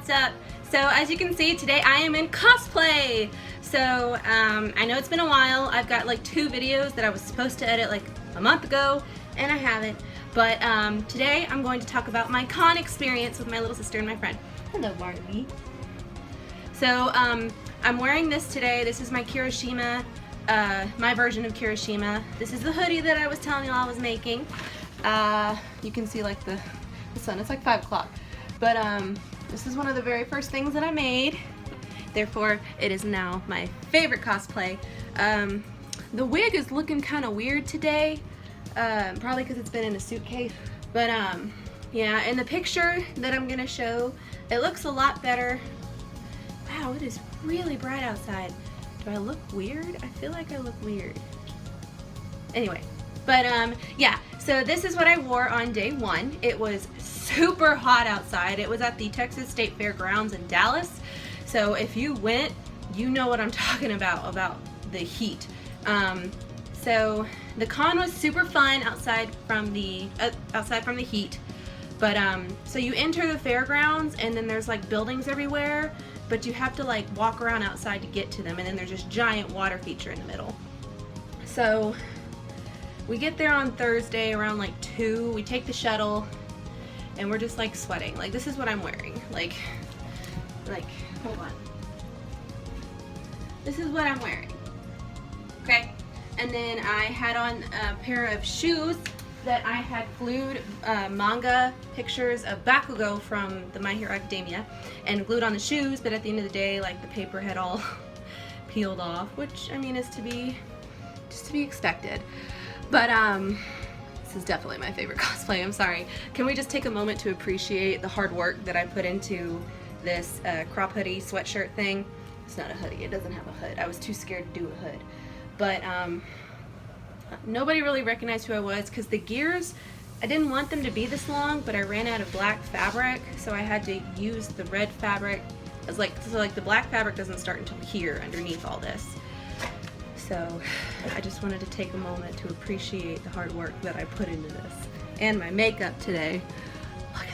what's up? So as you can see, today I am in cosplay. So I know it's been a while. I've got like 2 videos that I was supposed to edit like a month ago and I haven't. But today I'm going to talk about my con experience with my little sister and my friend. Hello, Barbie. So I'm wearing this today. This is my Kirishima, my version of Kirishima. This is the hoodie that I was telling you I was making. You can see like the sun. It's like 5 o'clock. But this is one of the very first things that I made. Therefore, it is now my favorite cosplay. The wig is looking kind of weird today. Probably because it's been in a suitcase. But yeah, in the picture that I'm gonna show, it looks a lot better. Wow, it is really bright outside. Do I look weird? I feel like I look weird. Anyway, but yeah, so this is what I wore on day 1. It was super hot outside. It was at the Texas State Fairgrounds in Dallas. So if you went, you know what I'm talking about the heat. So the con was super fun outside from the heat. But so you enter the fairgrounds and then there's like buildings everywhere, but you have to like walk around outside to get to them, and then there's this giant water feature in the middle. So we get there on Thursday around like 2. We take the shuttle and we're just like sweating. Like, this is what I'm wearing. Like hold on. This is what I'm wearing. Okay? And then I had on a pair of shoes that I had glued manga pictures of Bakugo from the My Hero Academia and glued on the shoes, but at the end of the day, like, the paper had all peeled off, which, I mean, is to be expected. But this is definitely my favorite cosplay. I'm sorry. Can we just take a moment to appreciate the hard work that I put into this crop hoodie sweatshirt thing? It's not a hoodie. It doesn't have a hood. I was too scared to do a hood. But nobody really recognized who I was because the gears, I didn't want them to be this long, but I ran out of black fabric, so I had to use the red fabric. As like the black fabric doesn't start until here underneath all this. So I just wanted to take a moment to appreciate the hard work that I put into this. And my makeup today. Look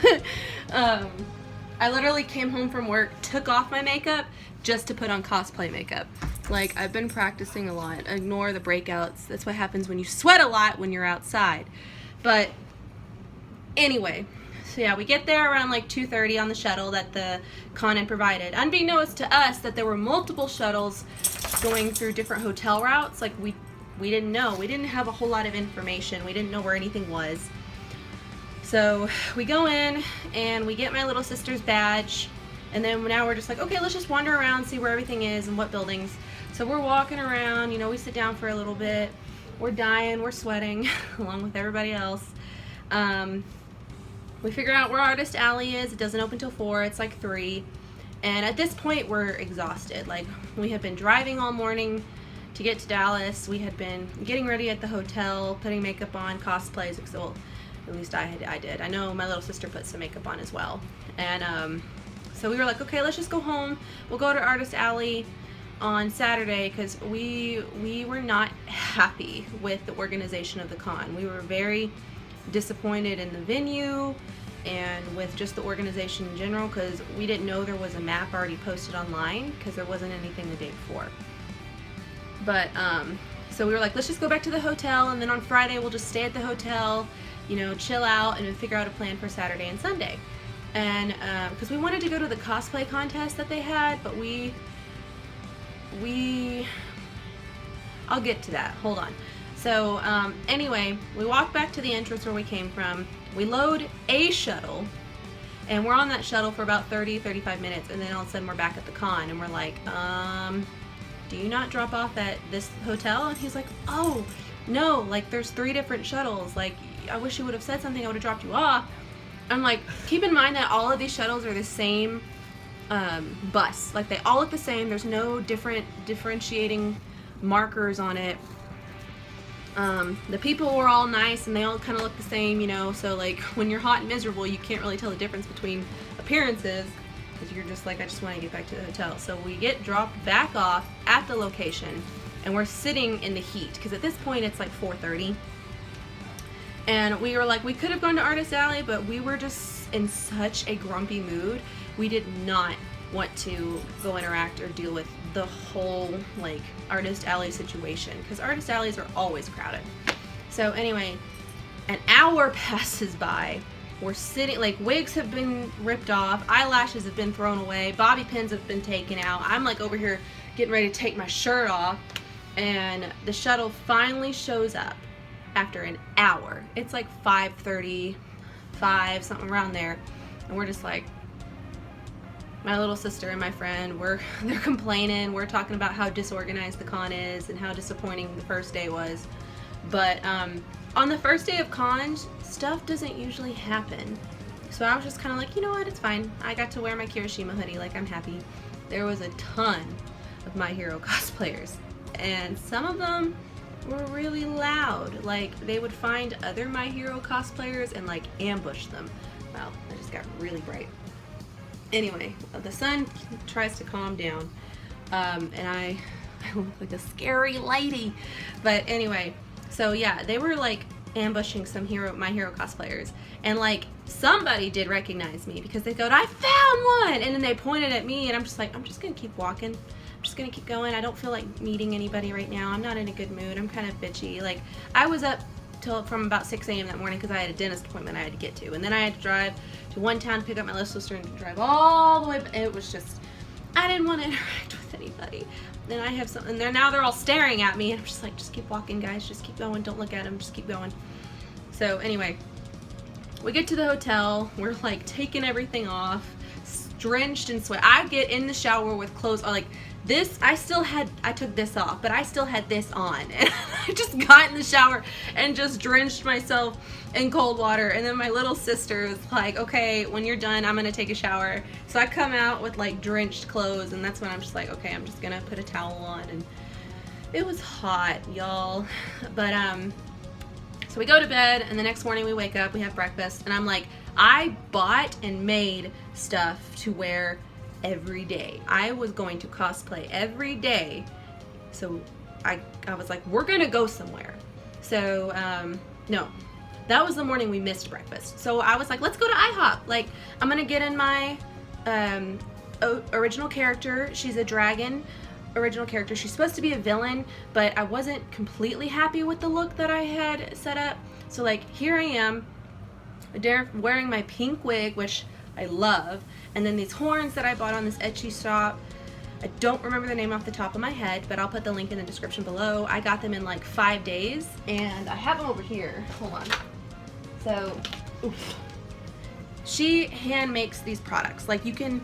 at that. I literally came home from work, took off my makeup just to put on cosplay makeup. Like, I've been practicing a lot. Ignore the breakouts. That's what happens when you sweat a lot when you're outside. But anyway, so yeah, we get there around like 2:30 on the shuttle that the con had provided. Unbeknownst to us that there were multiple shuttles going through different hotel routes. Like, we didn't know. We didn't have a whole lot of information. We didn't know where anything was. So we go in and we get my little sister's badge, and then now we're just like, okay, let's just wander around, see where everything is and what buildings. So we're walking around, you know, we sit down for a little bit. We're dying, we're sweating along with everybody else. We figure out where Artist Alley is. It doesn't open till 4, it's like 3. And at this point we're exhausted. Like, we have been driving all morning to get to Dallas. We had been getting ready at the hotel, putting makeup on, cosplays, well, at least I did. I know my little sister put some makeup on as well. And so we were like, okay, let's just go home. We'll go to Artist Alley on Saturday because we were not happy with the organization of the con. We were very disappointed in the venue and with just the organization in general because we didn't know there was a map already posted online because there wasn't anything the day before. But so we were like, let's just go back to the hotel, and then on Friday we'll just stay at the hotel, you know, chill out and figure out a plan for Saturday and Sunday. And because we wanted to go to the cosplay contest that they had, but I'll get to that, hold on. So anyway, we walk back to the entrance where we came from. We load a shuttle, and we're on that shuttle for about 30-35 minutes, and then all of a sudden we're back at the con, and we're like, do you not drop off at this hotel? And he's like, oh, no, like, there's 3 different shuttles. Like, I wish you would have said something, I would have dropped you off. I'm like, keep in mind that all of these shuttles are the same bus. Like, they all look the same. There's no differentiating markers on it. The people were all nice and they all kind of look the same, you know, so like when you're hot and miserable you can't really tell the difference between appearances because you're just like, I just want to get back to the hotel. So we get dropped back off at the location and we're sitting in the heat because at this point it's like 4:30 And we were like, we could have gone to Artist Alley, but we were just in such a grumpy mood. We did not want to go interact or deal with the whole like Artist Alley situation, because Artist Alleys are always crowded. So anyway, an hour passes by. We're sitting, like, wigs have been ripped off, eyelashes have been thrown away, bobby pins have been taken out. I'm like over here getting ready to take my shirt off, and the shuttle finally shows up after an hour. It's like 5:35, something around there, and we're just like, my little sister and my friend, they're complaining. We're talking about how disorganized the con is and how disappointing the first day was. But on the first day of cons, stuff doesn't usually happen. So I was just kind of like, you know what, it's fine. I got to wear my Kirishima hoodie, like, I'm happy. There was a ton of My Hero cosplayers, and some of them were really loud. Like, they would find other My Hero cosplayers and like ambush them. Wow, that just got really bright. Anyway, the sun tries to calm down, and I look like a scary lady. But anyway, so yeah, they were like ambushing some My Hero cosplayers, and like somebody did recognize me because they go, I found one, and then they pointed at me, and I'm just like, I'm just gonna keep walking. I'm just gonna keep going. I don't feel like meeting anybody right now. I'm not in a good mood. I'm kind of bitchy. Like, I was up from about 6 a.m. that morning because I had a dentist appointment I had to get to, and then I had to drive to one town to pick up my little sister and to drive all the way. It was just, I didn't want to interact with anybody. Then I have something there, now they're all staring at me, and I'm just like, just keep walking, guys, just keep going, don't look at them, just keep going. So anyway, we get to the hotel, we're like taking everything off, drenched in sweat. I get in the shower with clothes on, like this, I took this off, but I still had this on, and I just got in the shower and just drenched myself in cold water. And then my little sister was like, okay, when you're done, I'm gonna take a shower. So I come out with like drenched clothes, and that's when I'm just like, okay, I'm just gonna put a towel on. And it was hot, y'all. But so we go to bed, and the next morning we wake up, we have breakfast, and I'm like, I bought and made stuff to wear every day. I was going to cosplay every day. So I was like, we're gonna go somewhere. So no, that was the morning we missed breakfast. So I was like, let's go to IHOP. Like, I'm gonna get in my original character. She's a dragon original character. She's supposed to be a villain, but I wasn't completely happy with the look that I had set up. So like, here I am wearing my pink wig, which I love, and then these horns that I bought on this Etsy shop. I don't remember the name off the top of my head, but I'll put the link in the description below. I got them in like 5 days, and I have them over here. Hold on. So, oof. She hand makes these products. Like, you can,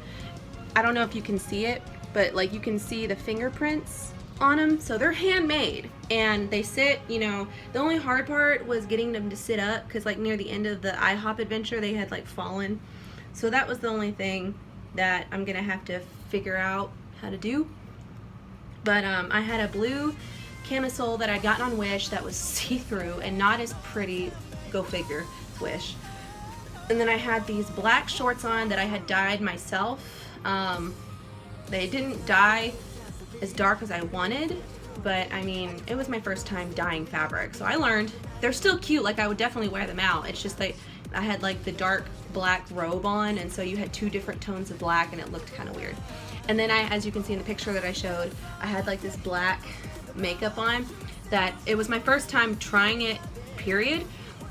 I don't know if you can see it, but like you can see the fingerprints on them. So they're handmade, and they sit, you know, the only hard part was getting them to sit up, because like near the end of the IHOP adventure they had like fallen. So that was the only thing that I'm gonna have to figure out how to do. But I had a blue camisole that I got on Wish that was see-through and not as pretty, go figure, Wish. And then I had these black shorts on that I had dyed myself. They didn't dye as dark as I wanted, but I mean, it was my first time dyeing fabric, so I learned. They're still cute, like I would definitely wear them out. It's just like I had like the dark black robe on, and so you had 2 different tones of black, and it looked kind of weird. And then as you can see in the picture that I showed, I had like this black makeup on that it was my first time trying it, period.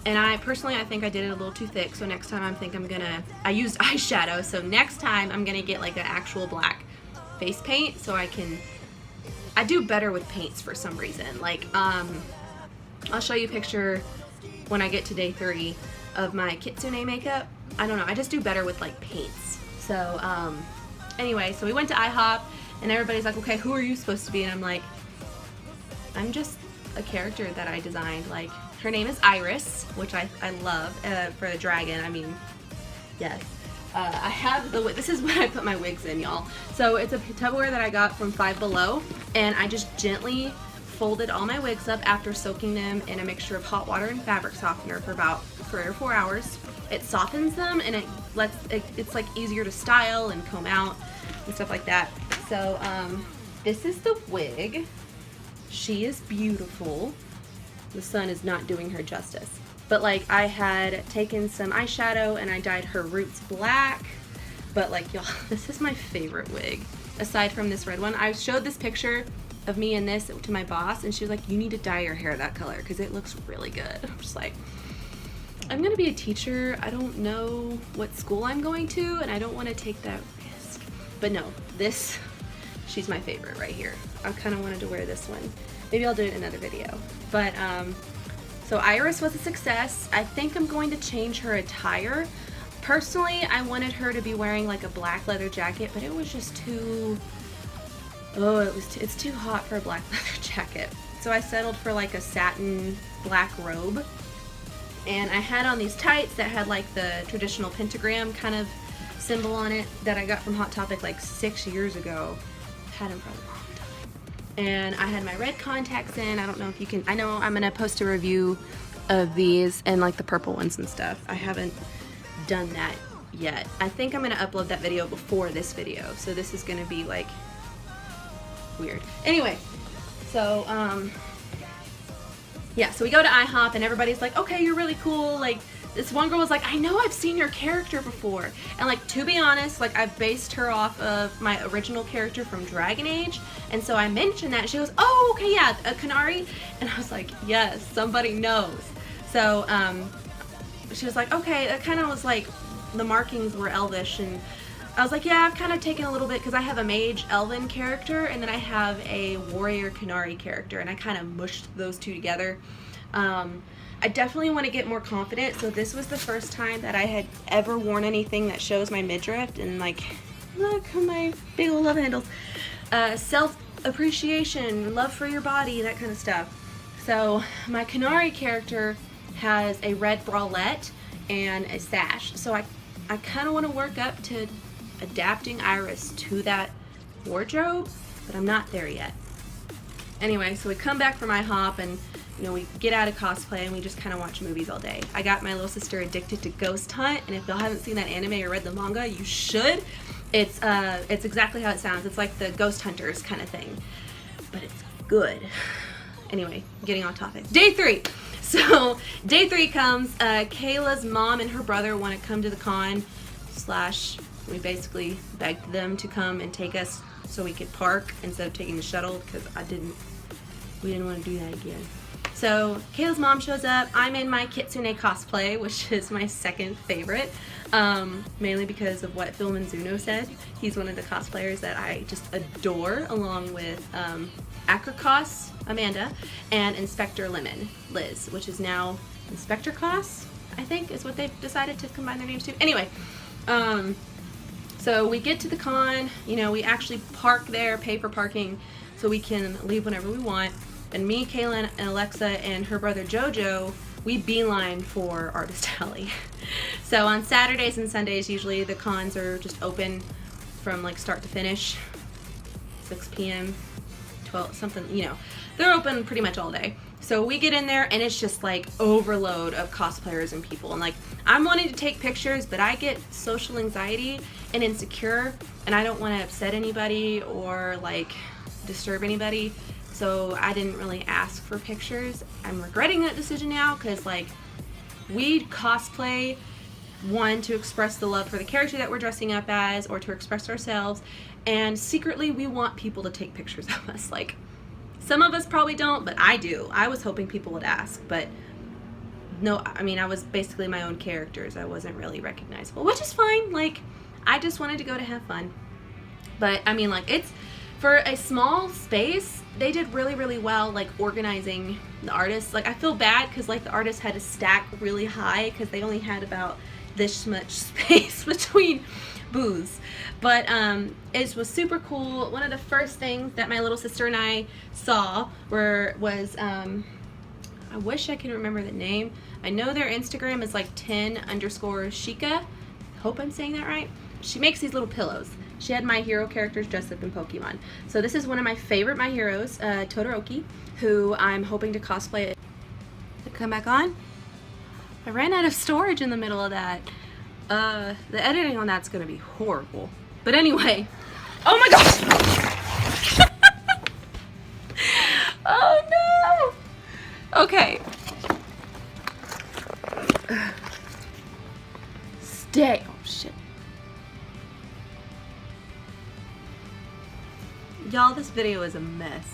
And I think I did it a little too thick, so next time I used eyeshadow, so next time I'm gonna get like an actual black face paint, so I do better with paints for some reason. Like, I'll show you a picture when I get to day 3 of my kitsune makeup. I don't know, I just do better with like paints. So anyway, so we went to IHOP, and everybody's like, okay, who are you supposed to be? And I'm like, I'm just a character that I designed. Like, her name is Iris, which I love, for the dragon. I mean, yes. I have this is what I put my wigs in, y'all. So it's a Tupperware that I got from Five Below, and I just gently folded all my wigs up after soaking them in a mixture of hot water and fabric softener for about 3 or 4 hours. It softens them, and it's like easier to style and comb out and stuff like that. So this is the wig. She is beautiful. The sun is not doing her justice. But like I had taken some eyeshadow and I dyed her roots black. But like y'all, this is my favorite wig aside from this red one. I showed this picture of me in this to my boss and she was like, you need to dye your hair that color because it looks really good. I'm just like, I'm gonna be a teacher. I don't know what school I'm going to and I don't want to take that risk. But no, this, she's my favorite right here. I kind of wanted to wear this one. Maybe I'll do it in another video. But so Iris was a success. I think I'm going to change her attire. Personally, I wanted her to be wearing like a black leather jacket, but it was just too, it's too hot for a black leather jacket. So I settled for like a satin black robe. And I had on these tights that had like the traditional pentagram kind of symbol on it that I got from Hot Topic like 6 years ago. Had them for a long time. And I had my red contacts in. I don't know if you can, I know I'm gonna post a review of these and like the purple ones and stuff. I haven't done that yet. I think I'm gonna upload that video before this video, so this is gonna be like weird. Anyway, so yeah, so we go to IHOP and everybody's like, okay, you're really cool. Like this one girl was like, I know I've seen your character before. And like, to be honest, like I based her off of my original character from Dragon Age. And so I mentioned that. She goes, oh, okay, yeah, a Kanari. And I was like, yes, somebody knows. So she was like, okay, it kind of was like the markings were elvish. And I was like, yeah, I've kind of taken a little bit because I have a mage elven character and then I have a warrior Kanari character and I kind of mushed those two together. I definitely want to get more confident, so this was the first time that I had ever worn anything that shows my midriff and like, look at my big old love handles. Self-appreciation, love for your body, that kind of stuff. So my Kanari character has a red bralette and a sash, so I kind of want to work up to adapting Iris to that wardrobe, but I'm not there yet. Anyway, so we come back from IHOP and you know, we get out of cosplay and we just kind of watch movies all day. I got my little sister addicted to Ghost Hunt, and if y'all haven't seen that anime or read the manga, you should. It's exactly how it sounds. It's like the Ghost Hunters kind of thing, but it's good. Anyway, getting on topic. Day 3. So day 3 comes. Kayla's mom and her brother want to come to the con. / we basically begged them to come and take us so we could park instead of taking the shuttle because we didn't want to do that again. So Kayla's mom shows up. I'm in my Kitsune cosplay, which is my second favorite, mainly because of what Phil Manzuno said. He's one of the cosplayers that I just adore, along with Acrocos, Amanda, and Inspector Lemon, Liz, which is now Inspector Cos, I think is what they've decided to combine their names to. Anyway, so we get to the con, you know, we actually park there, pay for parking, so we can leave whenever we want. And me, Kaylin, and Alexa, and her brother Jojo, we beeline for Artist Alley. So on Saturdays and Sundays, usually the cons are just open from like start to finish, 6 p.m., 12, something, you know. They're open pretty much all day. So we get in there and it's just like overload of cosplayers and people. And like, I'm wanting to take pictures, but I get social anxiety and insecure, and I don't want to upset anybody or like disturb anybody. So I didn't really ask for pictures. I'm regretting that decision now because like we cosplay, one, to express the love for the character that we're dressing up as or to express ourselves, and secretly we want people to take pictures of us. Like some of us probably don't, but I do. I was hoping people would ask, but no, I mean, I was basically my own characters. I wasn't really recognizable, which is fine. Like I just wanted to go to have fun. But I mean, like, it's for a small space, they did really, really well, like organizing the artists. Like I feel bad because like the artists had to stack really high because they only had about this much space between booths. But it was super cool. One of the first things that my little sister and I saw was I wish I can remember the name. I know their Instagram is like 10_Shika. Hope I'm saying that right. She makes these little pillows. She had My Hero characters dressed up in Pokemon. So this is one of my favorite My Heroes, Todoroki, who I'm hoping to cosplay. Come back on? I ran out of storage in the middle of that. The editing on that's gonna be horrible. But anyway, oh my gosh! Oh no! Okay. Stay. Oh, shit. Y'all, this video is a mess.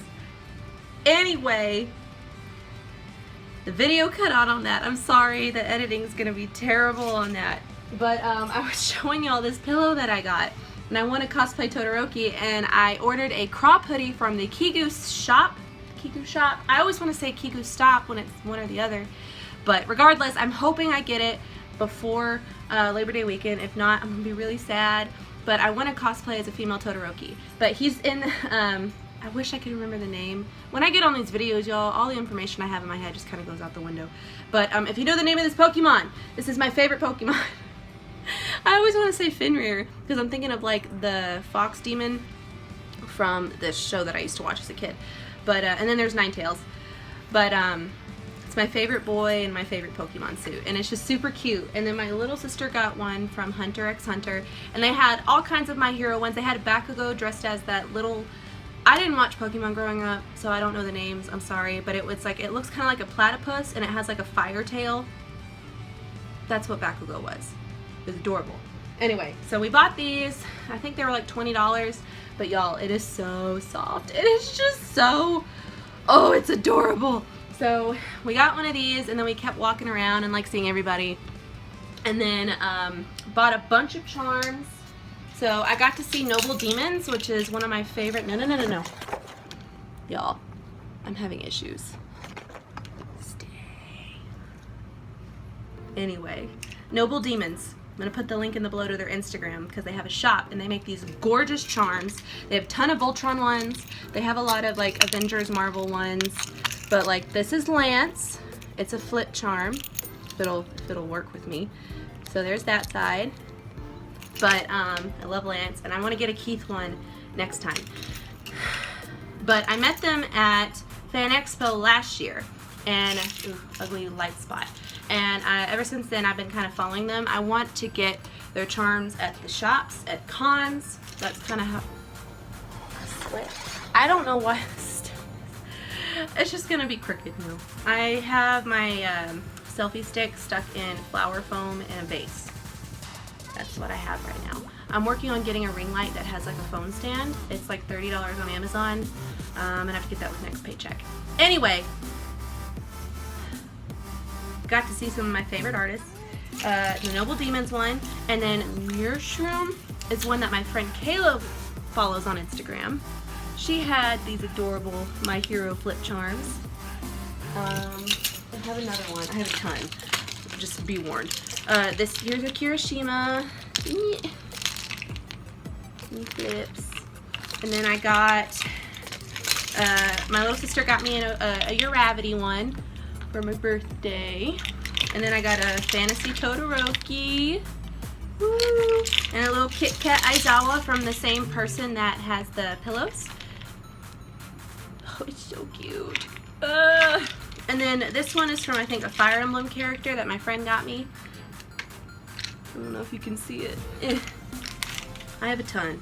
Anyway, the video cut out on that. I'm sorry, the editing's gonna be terrible on that. But I was showing y'all this pillow that I got, and I want to cosplay Todoroki, and I ordered a crop hoodie from the Kigu shop. Kigu shop. I always want to say Kigu stop when it's one or the other. But regardless, I'm hoping I get it before Labor Day weekend. If not, I'm gonna be really sad. But I want to cosplay as a female Todoroki. But he's in, I wish I could remember the name. When I get on these videos, y'all, all the information I have in my head just kind of goes out the window. But if you know the name of this Pokemon, this is my favorite Pokemon. I always want to say Fenrir, because I'm thinking of like the fox demon from this show that I used to watch as a kid. But, and then there's Ninetales. But, it's my favorite boy and my favorite Pokemon suit, and it's just super cute. And then my little sister got one from Hunter x Hunter, and they had all kinds of My Hero ones. They had Bakugo dressed as that little, I didn't watch Pokemon growing up, so I don't know the names, I'm sorry, but it was like, it looks kind of like a platypus, and it has like a fire tail. That's what Bakugo was. It was adorable. Anyway, so we bought these. I think they were like $20, but y'all, it is so soft. It is just so, oh, it's adorable. So we got one of these, and then we kept walking around and like seeing everybody, and then bought a bunch of charms. So I got to see Noble Demons, which is one of my favorite. No. Y'all, I'm having issues. Stay. Anyway, Noble Demons. I'm going to put the link in the below to their Instagram, because they have a shop and they make these gorgeous charms. They have a ton of Voltron ones. They have a lot of like Avengers Marvel ones. But like, this is Lance. It's a flip charm. If it'll work with me. So there's that side. But I love Lance, and I want to get a Keith one next time. But I met them at Fan Expo last year, and ooh, ugly light spot. And ever since then, I've been kind of following them. I want to get their charms at the shops, at cons. That's kind of how I swear. I don't know why. It's just gonna be crooked now. I have my selfie stick stuck in flower foam and a vase. That's what I have right now. I'm working on getting a ring light that has like a phone stand. It's like $30 on Amazon. I'm gonna have to get that with next paycheck. Anyway, got to see some of my favorite artists. The Noble Demons one, and then Mushroom is one that my friend Kayla follows on Instagram. She had these adorable My Hero flip charms. I have another one. I have a ton. Just be warned. Here's a Kirishima. Flips. And then I got, my little sister got me a Uravity one for my birthday. And then I got a Fantasy Todoroki. Woo! And a little Kit Kat Aizawa from the same person that has the pillows. Oh, it's so cute. And then this one is from, I think, a Fire Emblem character that my friend got me. I don't know if you can see it. I have a ton.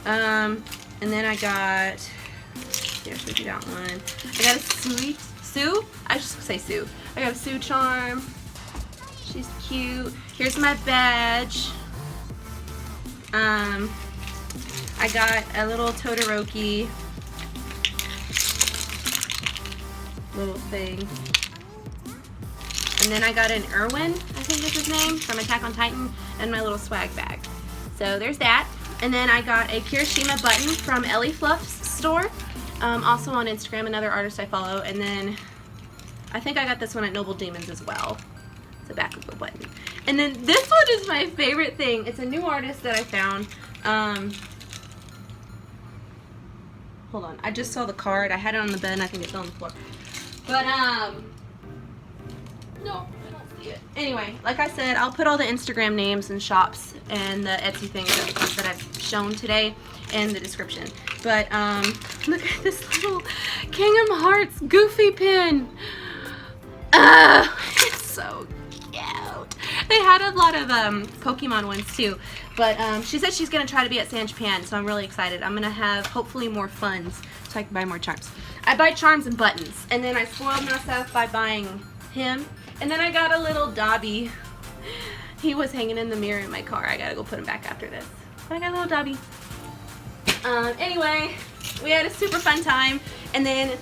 And then I got, here, we got one. I got a Sue. I just say Sue. I got a Sue charm. She's cute. Here's my badge. I got a little Todoroki little thing. And then I got an Erwin, I think is his name, from Attack on Titan, and my little swag bag. So there's that. And then I got a Kirishima button from Ellie Fluff's store, also on Instagram, another artist I follow. And then I think I got this one at Noble Demons as well. It's a Bakugo button. And then this one is my favorite thing. It's a new artist that I found. Hold on, I just saw the card. I had it on the bed and I think it's on the floor. But, no, I don't see it. Anyway, like I said, I'll put all the Instagram names and shops and the Etsy things that I've shown today in the description. But, look at this little Kingdom Hearts Goofy pin. It's so cute. They had a lot of Pokemon ones too, but she said she's gonna try to be at San Japan, so I'm really excited. I'm gonna have hopefully more funds so I can buy more charms. I buy charms and buttons, and then I spoiled myself by buying him, and then I got a little Dobby He was hanging in the mirror in my car. I gotta go put him back after this. But I got a little dubby. Anyway, we had a super fun time. And then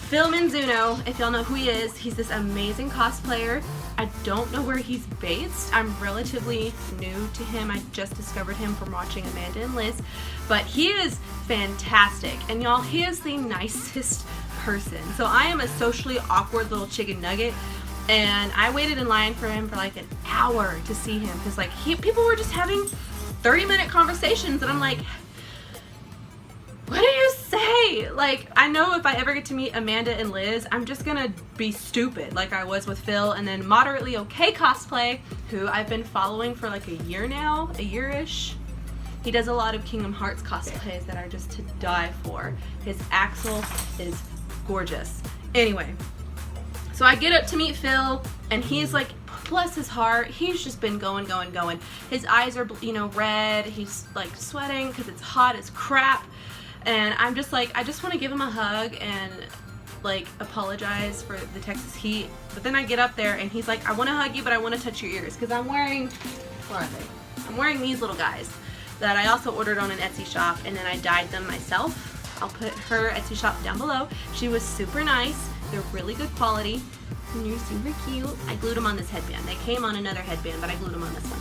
Phil Manzuno, if y'all know who he is, he's this amazing cosplayer. I don't know where he's based. I'm relatively new to him. I just discovered him from watching Amanda and Liz. But he is fantastic. And y'all, he is the nicest person. So I am a socially awkward little chicken nugget. And I waited in line for him for like an hour to see him. Because like people were just having 30-minute conversations. And I'm like, what do you say? Like, I know if I ever get to meet Amanda and Liz, I'm just gonna be stupid like I was with Phil. And then Moderately Okay Cosplay, who I've been following for like a year now, a year-ish. He does a lot of Kingdom Hearts cosplays that are just to die for. His Axel is gorgeous. Anyway, so I get up to meet Phil, and he's like, bless his heart, he's just been going. His eyes are, you know, red. He's like sweating because it's hot as crap. And I'm just like, I just want to give him a hug and like apologize for the Texas heat. But then I get up there and he's like, I want to hug you, but I want to touch your ears because I'm wearing, where are they? I'm wearing these little guys that I also ordered on an Etsy shop, and then I dyed them myself. I'll put her Etsy shop down below. She was super nice. They're really good quality. And you're super cute. I glued them on this headband. They came on another headband, but I glued them on this one.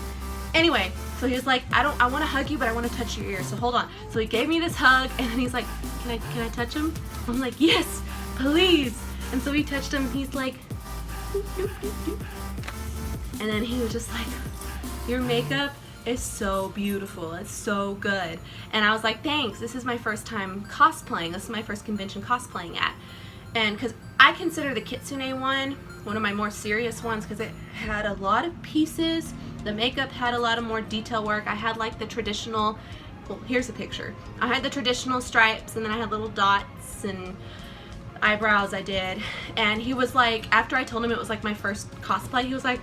Anyway, so he was like, I want to hug you, but I want to touch your ear, so hold on. So he gave me this hug, and then he's like, can I touch him? I'm like, yes, please. And so he touched him, and he's like, doop, doop, doop, doop. And then he was just like, your makeup is so beautiful. It's so good. And I was like, thanks. This is my first time cosplaying. This is my first convention cosplaying at. And because I consider the Kitsune one of my more serious ones because it had a lot of pieces. The makeup had a lot of more detail work. I had like the traditional, well, here's a picture. I had the traditional stripes, and then I had little dots and eyebrows I did. And he was like, after I told him it was like my first cosplay, he was like,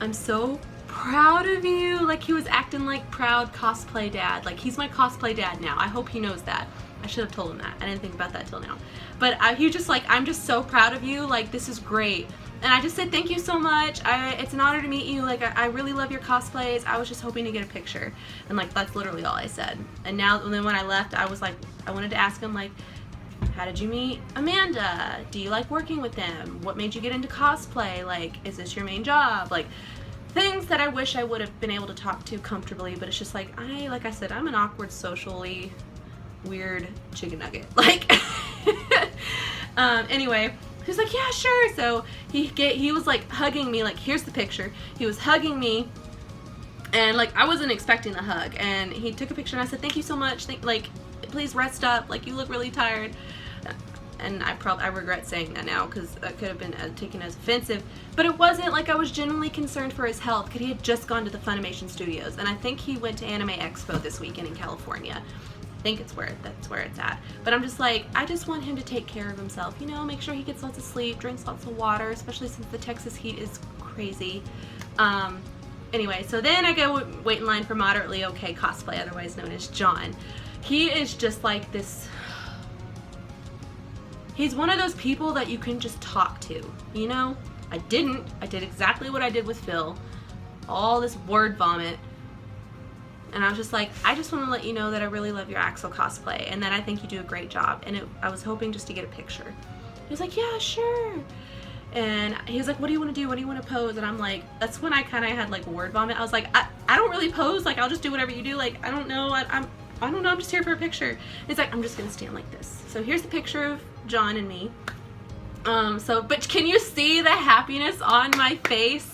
I'm so proud of you. Like, he was acting like proud cosplay dad. Like, he's my cosplay dad now. I hope he knows that. I should have told him that. I didn't think about that till now. But he was just like, I'm just so proud of you. Like, this is great. And I just said, thank you so much. It's an honor to meet you. Like, I really love your cosplays. I was just hoping to get a picture. And like, that's literally all I said. And then when I left, I was like, I wanted to ask him, like, how did you meet Amanda? Do you like working with them? What made you get into cosplay? Like, is this your main job? Like, things that I wish I would have been able to talk to comfortably, but it's just like I said, I'm an awkward, socially weird chicken nugget. Like, anyway, he was like, yeah, sure. So he was like hugging me. Like, here's the picture. He was hugging me, and like I wasn't expecting the hug. And he took a picture, and I said, thank you so much. Like, please rest up. Like, you look really tired. And I regret saying that now because that could have been taken as offensive. But it wasn't. Like, I was genuinely concerned for his health because he had just gone to the Funimation Studios. And I think he went to Anime Expo this weekend in California. I think that's where it's at. But I'm just like, I just want him to take care of himself. You know, make sure he gets lots of sleep, drinks lots of water, especially since the Texas heat is crazy. Anyway, so then I go wait in line for Moderately Okay Cosplay, otherwise known as John. He is just like this... He's one of those people that you can just talk to, you know? I did exactly what I did with Phil. All this word vomit. And I was just like, I just want to let you know that I really love your Axel cosplay and that I think you do a great job. And I was hoping just to get a picture. He was like, yeah, sure. And he was like, what do you want to do? What do you want to pose? And I'm like, that's when I kind of had like word vomit. I was like, I don't really pose. Like, I'll just do whatever you do. Like, I don't know. I don't know. I'm just here for a picture. And he's like, I'm just going to stand like this. So here's the picture of John and me. But can you see the happiness on my face?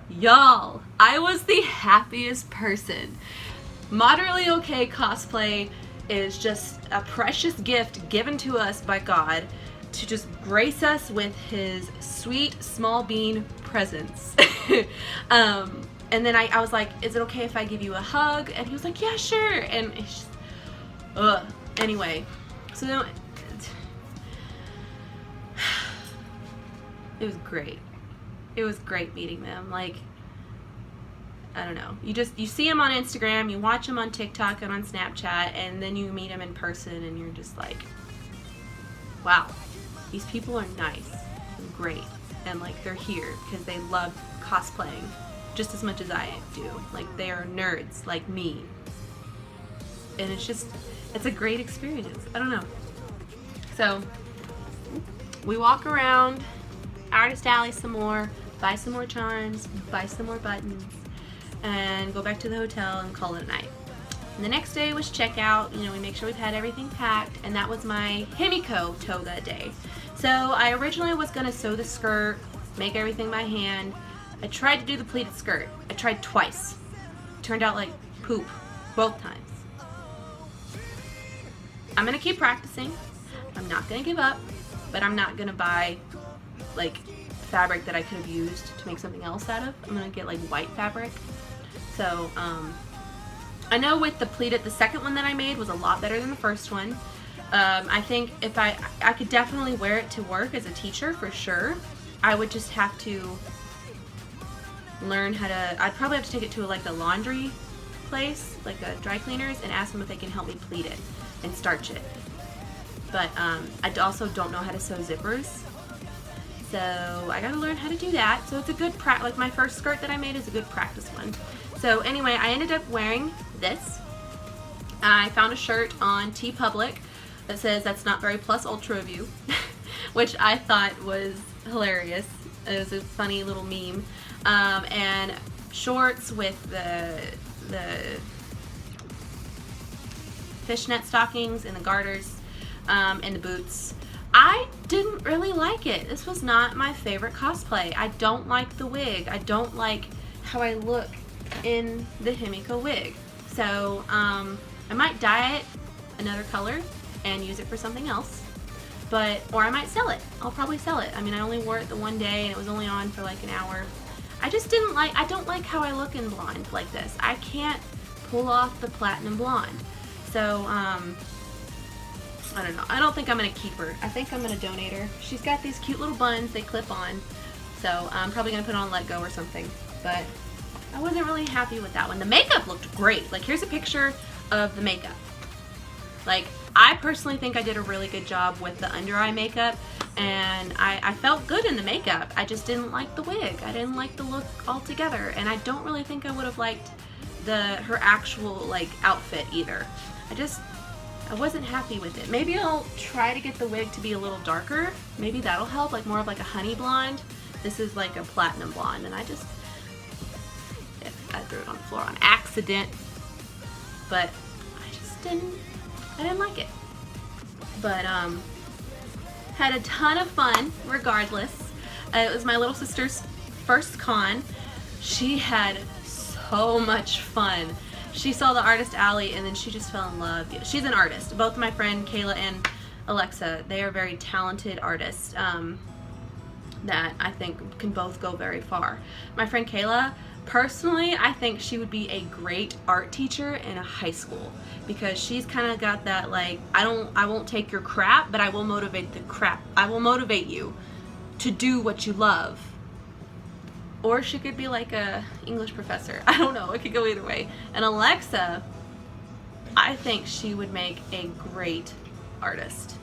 Y'all, I was the happiest person. Moderately Okay Cosplay is just a precious gift given to us by God to just grace us with his sweet small bean presence. And then I was like, is it okay if I give you a hug? And he was like, yeah, sure. And it's just, anyway, so it was great. It was great meeting them. Like, I don't know. You see him on Instagram, you watch him on TikTok and on Snapchat, and then you meet him in person and you're just like, wow, these people are nice and great. And like, they're here because they love cosplaying just as much as I do. Like, they are nerds like me. And it's a great experience. I don't know. So, we walk around Artist Alley some more, buy some more charms, buy some more buttons, and go back to the hotel and call it a night. And the next day was checkout. You know, we make sure we've had everything packed, and that was my Himiko toga day. So I originally was gonna sew the skirt, make everything by hand. I tried to do the pleated skirt. I tried twice. Turned out like poop both times. I'm gonna keep practicing. I'm not gonna give up, but I'm not gonna buy like fabric that I could have used to make something else out of. I'm gonna get like white fabric. So I know with the pleated, the second one that I made was a lot better than the first one. I think if I could definitely wear it to work as a teacher for sure. I would just have to learn how to, I'd probably have to take it to like a laundry place, like a dry cleaners, and ask them if they can help me pleat it and starch it. But I also don't know how to sew zippers. So I gotta learn how to do that. So it's a good like my first skirt that I made is a good practice one. So anyway, I ended up wearing this. I found a shirt on TeePublic that says "That's not very plus ultra of you," which I thought was hilarious. It was a funny little meme. And shorts with the fishnet stockings and the garters and the boots. I didn't really like it. This was not my favorite cosplay. I don't like the wig. I don't like how I look in the Himiko wig. So I might dye it another color and use it for something else. Or I might sell it. I'll probably sell it. I mean, I only wore it the one day and it was only on for like an hour. I don't like how I look in blonde like this. I can't pull off the platinum blonde. So, I don't know. I don't think I'm going to keep her. I think I'm going to donate her. She's got these cute little buns. They clip on. So, I'm probably going to put it on Let Go or something. But I wasn't really happy with that one. The makeup looked great. Like, here's a picture of the makeup. Like, I personally think I did a really good job with the under eye makeup, and I felt good in the makeup. I just didn't like the wig. I didn't like the look altogether, and I don't really think I would have liked her actual like outfit either. I wasn't happy with it. Maybe I'll try to get the wig to be a little darker. Maybe that'll help, like more of like a honey blonde. This is like a platinum blonde, and I threw it on the floor on accident, but I didn't like it. But had a ton of fun regardless. It was my little sister's first con. She had so much fun. She saw the Artist Alley and then she just fell in love. She's an artist. Both my friend Kayla and Alexa, they are very talented artists that I think can both go very far. My friend Kayla, personally, I think she would be a great art teacher in a high school because she's kind of got that like, I won't take your crap, but I will motivate the crap. I will motivate you to do what you love. Or she could be like a English professor. I don't know. It could go either way. And Alexa, I think she would make a great artist.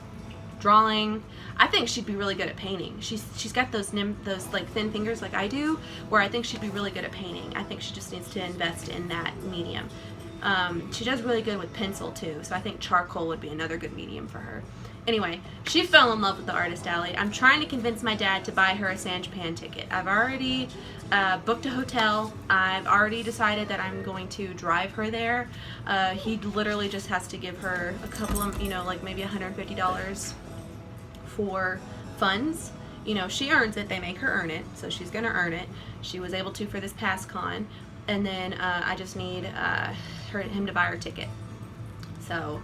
Drawing. I think she'd be really good at painting. She's got those like thin fingers like I do, where I think she'd be really good at painting. I think she just needs to invest in that medium. She does really good with pencil too, so I think charcoal would be another good medium for her. Anyway, she fell in love with the Artist Alley. I'm trying to convince my dad to buy her a San Japan ticket. I've already booked a hotel. I've already decided that I'm going to drive her there. He literally just has to give her a couple of, like maybe $150 for funds. She earns it. They make her earn it, so she's gonna earn it. She was able to for this past con, and then I just need him to buy her ticket. So,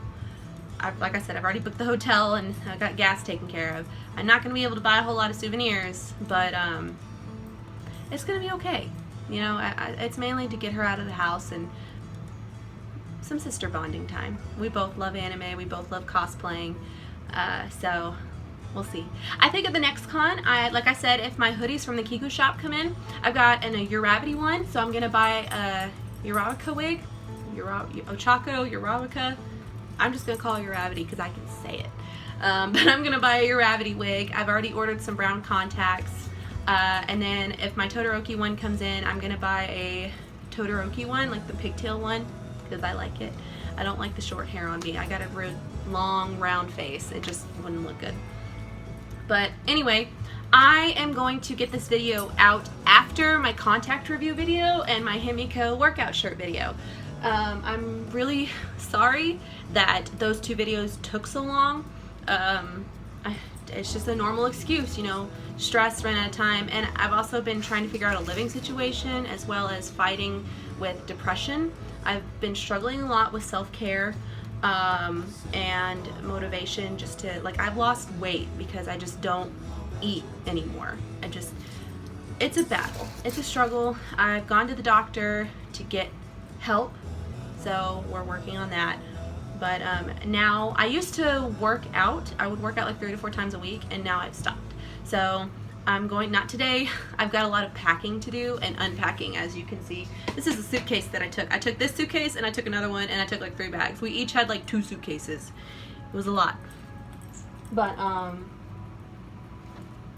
like I said, I've already booked the hotel and I've got gas taken care of. I'm not gonna be able to buy a whole lot of souvenirs, but it's gonna be okay. It's mainly to get her out of the house and some sister bonding time. We both love anime. We both love cosplaying. So. We'll see. I think at the next con, like I said, if my hoodies from the Kiku shop come in, I've got a Uravity one, so I'm going to buy a Uravika wig. Ochako, Uravika. I'm just going to call it Uravity because I can say it. But I'm going to buy a Uravity wig. I've already ordered some brown contacts. And then if my Todoroki one comes in, I'm gonna buy a Todoroki one, like the pigtail one, because I like it. I don't like the short hair on me. I got a real long round face. It just wouldn't look good. But anyway, I am going to get this video out after my contact review video and my Himiko workout shirt video. I'm really sorry that those two videos took so long. It's just a normal excuse, you know, stress, ran out of time, and I've also been trying to figure out a living situation as well as fighting with depression. I've been struggling a lot with self-care and motivation just to, like, I've lost weight because I just don't eat anymore. It's a battle. It's a struggle. I've gone to the doctor to get help, so we're working on that. But now, I used to work out. I would work out like 3 to 4 times a week, and now I've stopped. So I'm going, not today. I've got a lot of packing to do and unpacking, as you can see. This is a suitcase that I took. I took this suitcase and I took another one, and I took like 3 bags. We each had like 2 suitcases. It was a lot. But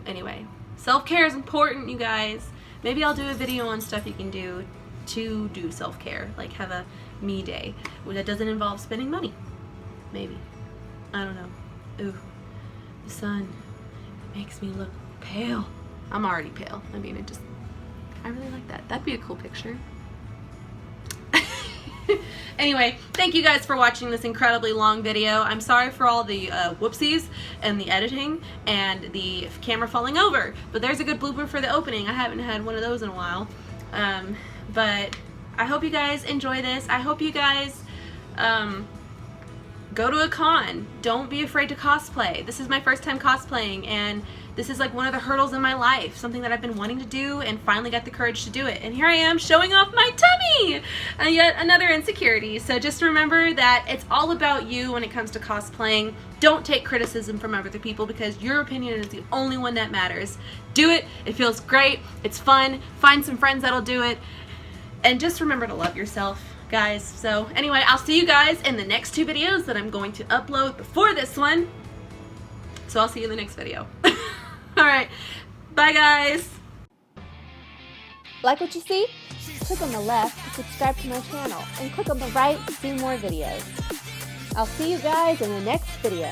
anyway, self-care is important, you guys. Maybe I'll do a video on stuff you can do to do self-care, like have a me day that doesn't involve spending money. Maybe. I don't know. Ooh, the sun makes me look pale. I'm already pale. I mean, I really like that. That'd be a cool picture. Anyway, thank you guys for watching this incredibly long video. I'm sorry for all the whoopsies and the editing and the camera falling over, but there's a good blooper for the opening. I haven't had one of those in a while. But I hope you guys enjoy this. I hope you guys go to a con. Don't be afraid to cosplay. This is my first time cosplaying, and this is like one of the hurdles in my life, something that I've been wanting to do and finally got the courage to do it. And here I am showing off my tummy! And yet another insecurity. So just remember that it's all about you when it comes to cosplaying. Don't take criticism from other people, because your opinion is the only one that matters. Do it. It feels great. It's fun. Find some friends that'll do it. And just remember to love yourself, guys. So anyway, I'll see you guys in the next 2 videos that I'm going to upload before this one. So I'll see you in the next video. Alright, bye guys! Like what you see? Click on the left to subscribe to my channel, and click on the right to see more videos. I'll see you guys in the next video.